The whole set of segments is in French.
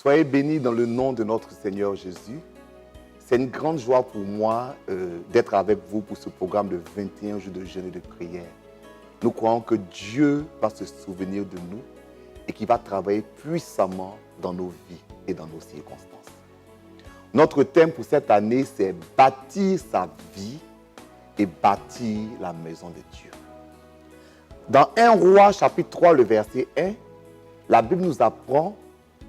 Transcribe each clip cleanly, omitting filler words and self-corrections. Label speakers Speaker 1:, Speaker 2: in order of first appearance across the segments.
Speaker 1: Soyez bénis dans le nom de notre Seigneur Jésus. C'est une grande joie pour moi d'être avec vous pour ce programme de 21 jours de jeûne et de prière. Nous croyons que Dieu va se souvenir de nous et qu'il va travailler puissamment dans nos vies et dans nos circonstances. Notre thème pour cette année, c'est bâtir sa vie et bâtir la maison de Dieu. Dans 1 Roi, chapitre 3, le verset 1, la Bible nous apprend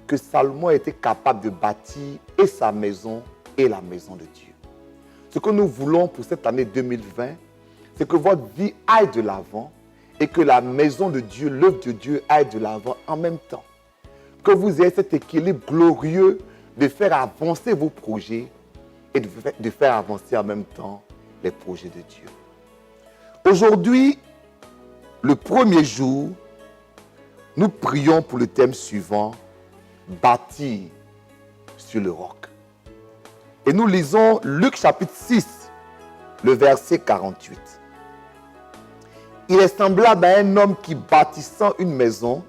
Speaker 1: que Salomon était capable de bâtir et sa maison et la maison de Dieu. Ce que nous voulons pour cette année 2020, c'est que votre vie aille de l'avant et que la maison de Dieu, l'œuvre de Dieu aille de l'avant en même temps. Que vous ayez cet équilibre glorieux de faire avancer vos projets et de faire avancer en même temps les projets de Dieu. Aujourd'hui, le premier jour, nous prions pour le thème suivant, bâtir sur le roc. Et nous lisons Luc chapitre 6, le verset 48. Il est semblable à un homme qui, bâtissant une maison,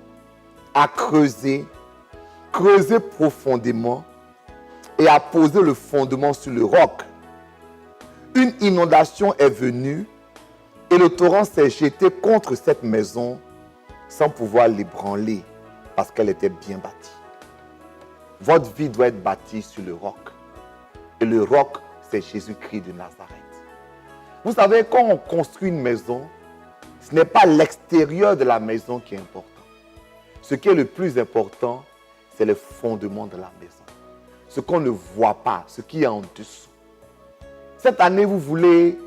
Speaker 1: a creusé profondément et a posé le fondement sur le roc. Une inondation est venue et le torrent s'est jeté contre cette maison sans pouvoir l'ébranler parce qu'elle était bien bâtie. Votre vie doit être bâtie sur le roc. Et le roc, c'est Jésus-Christ de Nazareth. Vous savez, quand on construit une maison, ce n'est pas l'extérieur de la maison qui est important. Ce qui est le plus important, c'est le fondement de la maison. Ce qu'on ne voit pas, ce qui est en dessous. Cette année, vous voulez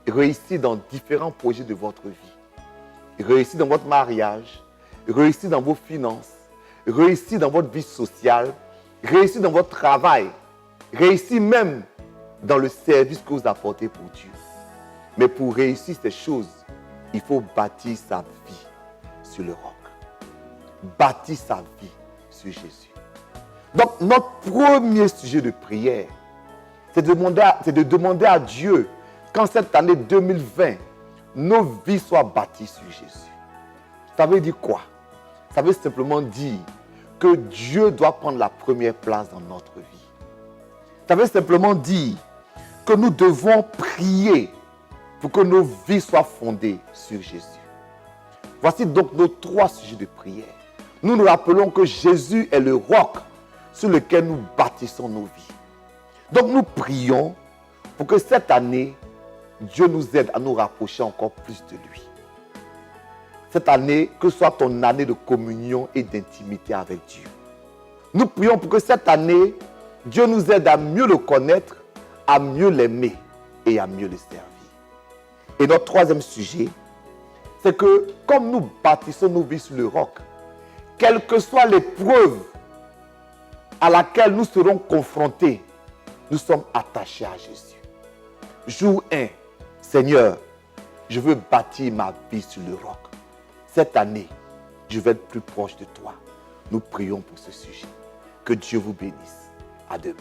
Speaker 1: réussir dans différents projets de votre vie. Réussir dans votre mariage, réussir dans vos finances, réussir dans votre vie sociale, réussir dans votre travail, réussir même dans le service que vous apportez pour Dieu. Mais pour réussir ces choses, il faut bâtir sa vie sur le roc. Bâtir sa vie sur Jésus. Donc, notre premier sujet de prière, c'est de demander à Dieu qu'en cette année 2020, nos vies soient bâties sur Jésus. Ça veut dire quoi? Ça veut simplement dire que Dieu doit prendre la première place dans notre vie. Ça veut simplement dire que nous devons prier pour que nos vies soient fondées sur Jésus. Voici donc nos 3 sujets de prière. Nous nous rappelons que Jésus est le roc sur lequel nous bâtissons nos vies. Donc nous prions pour que cette année, Dieu nous aide à nous rapprocher encore plus de lui. Cette année, que ce soit ton année de communion et d'intimité avec Dieu. Nous prions pour que cette année, Dieu nous aide à mieux le connaître, à mieux l'aimer et à mieux le servir. Et notre 3e sujet, c'est que comme nous bâtissons nos vies sur le roc, quelle que soit l'épreuve à laquelle nous serons confrontés, nous sommes attachés à Jésus. Jour 1, Seigneur, je veux bâtir ma vie sur le roc. Cette année, je vais être plus proche de toi. Nous prions pour ce sujet. Que Dieu vous bénisse. À demain.